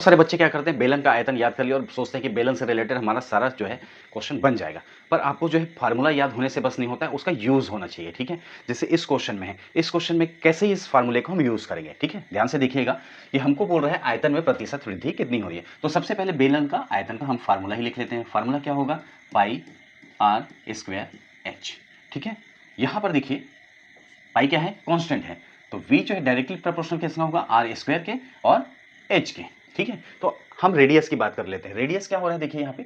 सारे बच्चे क्या करते हैं, बेलन का आयतन याद कर लिया और सोचते हैं कि बेलन से रिलेटेड हमारा सारा जो है क्वेश्चन बन जाएगा। पर आपको जो है फार्मूला याद होने से बस नहीं होता है, उसका यूज होना चाहिए। ठीक है, जैसे इस क्वेश्चन में है, इस क्वेश्चन में कैसे इस फार्मूले को हम यूज करेंगे। ठीक है, ध्यान से देखिएगा, ये हमको बोल रहा है आयतन में प्रतिशत वृद्धि कितनी हो रही है। तो सबसे पहले बेलन का आयतन का हम फार्मूला ही लिख लेते हैं। फार्मूला क्या होगा, पाई आर स्क्वायर एच। ठीक है, यहां पर देखिए पाई क्या है, कांस्टेंट है, तो v जो है डायरेक्टली प्रोपोर्शनल किसका होगा, आर स्क्वायर के और h के। ठीक है, तो हम रेडियस की बात कर लेते हैं। रेडियस क्या हो रहा है, देखिए यहाँ पे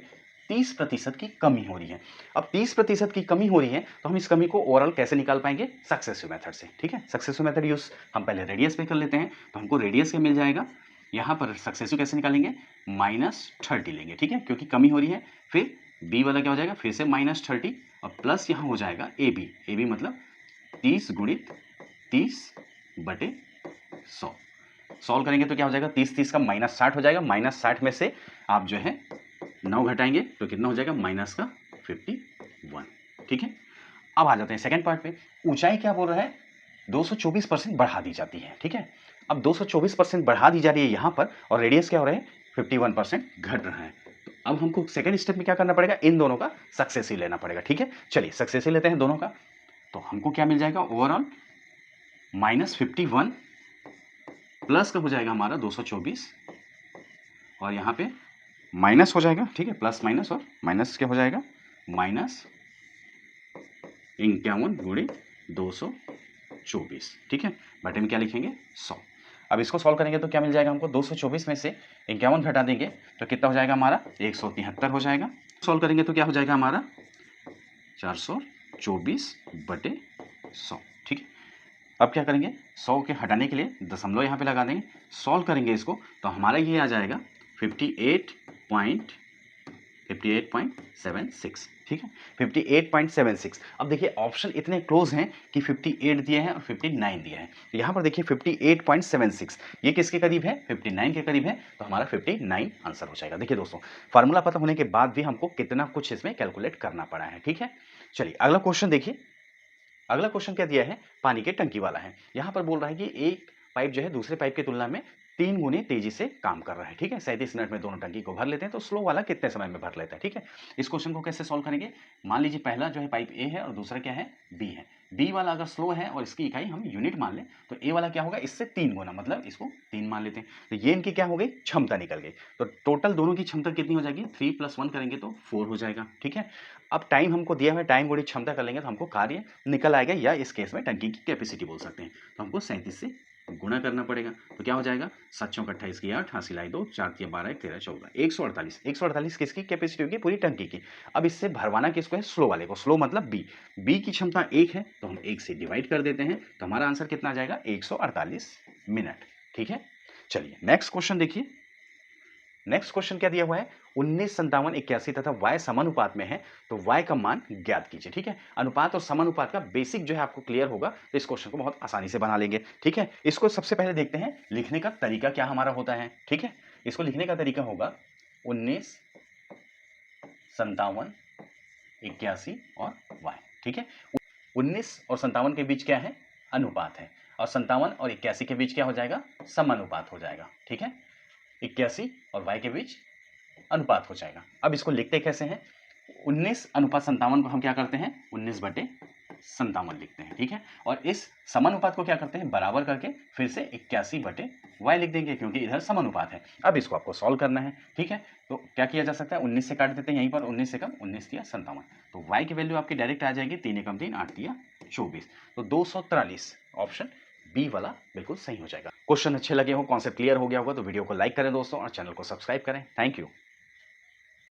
30% की कमी हो रही है। अब 30% की कमी हो रही है, तो हम इस कमी को ओवरऑल कैसे निकाल पाएंगे, सक्सेसिव मेथड से। ठीक है, सक्सेसिव मेथड यूज हम पहले रेडियस पे कर लेते हैं, तो हमको रेडियस क्या मिल जाएगा, यहाँ पर सक्सेसिव कैसे निकालेंगे, -30 लेंगे। ठीक है, क्योंकि कमी हो रही है। फिर b वाला क्या हो जाएगा, फिर से -30 और प्लस यहाँ हो जाएगा ab मतलब 30 गुणित 30/100। सॉल्व करेंगे तो क्या हो जाएगा, 30 का -60 हो जाएगा। -60 में से आप जो है 9 घटाएंगे तो कितना हो जाएगा, -51। ठीक है, अब आ जाते हैं सेकंड पार्ट पे। ऊंचाई क्या बोल रहा है, 224% बढ़ा दी जाती है। ठीक है, अब 224% बढ़ा दी जा रही है यहां पर, और रेडियस क्या हो रहा है, 51% घट रहा है। तो अब हमको सेकंड स्टेप में क्या करना पड़ेगा, इन दोनों का सक्सेसिव लेना पड़ेगा। ठीक है, चलिए सक्सेसिव लेते हैं दोनों का, तो हमको क्या मिल जाएगा, ओवरऑल -51 प्लस का हो जाएगा हमारा 224 और यहाँ पे माइनस हो जाएगा। ठीक है, प्लस माइनस, और माइनस क्या हो जाएगा, -51 गुणित 224। ठीक है, बटे में क्या लिखेंगे, 100। अब इसको सॉल्व करेंगे तो क्या मिल जाएगा हमको, 224 में से 51 घटा देंगे तो कितना हो जाएगा हमारा, 173 हो जाएगा। सॉल्व करेंगे तो क्या हो जाएगा हमारा, 424/100। ठीक है, अब क्या करेंगे, 100 के हटाने के लिए दशमलव यहाँ पे लगा देंगे। सॉल्व करेंगे इसको तो हमारा ये आ जाएगा 58.76। ठीक है, 58.76। अब देखिए ऑप्शन इतने क्लोज हैं कि 58 दिए हैं और 59 दिए हैं। तो यहाँ पर देखिए 58.76 ये किसके करीब है, 59 के करीब है, तो हमारा 59 आंसर हो जाएगा। देखिए दोस्तों, फार्मूला पता होने के बाद भी हमको कितना कुछ इसमें कैलकुलेट करना पड़ा है। ठीक है, चलिए अगला क्वेश्चन देखिए। अगला क्वेश्चन क्या दिया है, पानी के टंकी वाला है। यहां पर बोल रहा है कि एक पाइप जो है दूसरे पाइप की तुलना में 3 गुने तेजी से काम कर रहा है। ठीक है, 37 मिनट में दोनों टंकी को भर लेते हैं, तो स्लो वाला कितने समय में भर लेता है। ठीक है, इस क्वेश्चन को कैसे सॉल्व करेंगे, मान लीजिए पहला जो है पाइप ए है और दूसरा क्या है, बी है। बी वाला अगर स्लो है और इसकी इकाई हम यूनिट मान लें, तो ए वाला क्या होगा, इससे 3 गुना, मतलब इसको 3 मान लेते हैं। तो ये इनकी क्या हो गई, क्षमता निकल गई। तो टोटल दोनों की क्षमता कितनी हो जाएगी, 3 + 1 करेंगे तो 4 हो जाएगा। ठीक है, अब टाइम हमको दिया हुआ है, टाइम गुणित क्षमता कर लेंगे तो हमको कार्य निकल आएगा, या इस केस में टंकी की कैपेसिटी बोल सकते हैं। तो हमको 37 से गुणा करना पड़ेगा, तो क्या हो जाएगा, 7 चौक 28 की 8, 88 लाई 2, 4 तिया 12, 1 13 14, 148। 148 किसकी कैपेसिटी होगी, पूरी टंकी की। अब इससे भरवाना किसको है, स्लो वाले को। स्लो मतलब बी, बी की क्षमता 1 है, तो हम 1 से डिवाइड कर देते हैं, तो हमारा आंसर कितना आ जाएगा, 148 मिनट। ठीक है, चलिए नेक्स्ट क्वेश्चन देखिए। नेक्स्ट क्वेश्चन क्या दिया हुआ है, 19, 57, 81 तथा y समानुपात में है, तो y का मान ज्ञात कीजिए। ठीक है, अनुपात और समानुपात का बेसिक जो है आपको क्लियर होगा, तो इस क्वेश्चन को बहुत आसानी से बना लेंगे। ठीक है, इसको सबसे पहले देखते हैं लिखने का तरीका क्या हमारा होता है। ठीक है, इसको लिखने का तरीका होगा 19, 57, 81 और y। ठीक है, 19 और 57 के बीच क्या है, अनुपात है, और 57 और 81 के बीच क्या हो जाएगा, समानुपात हो जाएगा। ठीक है, 81 और y के बीच अनुपात हो जाएगा। अब इसको लिखते कैसे हैं, 19:57 को हम क्या करते हैं, 19/57 लिखते हैं। ठीक है, और इस समानुपात को क्या करते हैं, बराबर करके फिर से 81/y लिख देंगे, क्योंकि इधर समानुपात है। अब इसको आपको सॉल्व करना है। ठीक है, तो क्या किया जा सकता है, 19 से काट देते हैं, यहीं पर 19 से कम 19 तिया 57, तो y की वैल्यू आपकी डायरेक्ट आ जाएगी 3 एकम 3, 8 तिया 24, तो 243। ऑप्शन बी वाला बिल्कुल सही हो जाएगा। क्वेश्चन अच्छे लगे हो, कॉन्सेप्ट क्लियर हो गया होगा, तो वीडियो को लाइक करें दोस्तों, और चैनल को सब्सक्राइब करें। Thank you.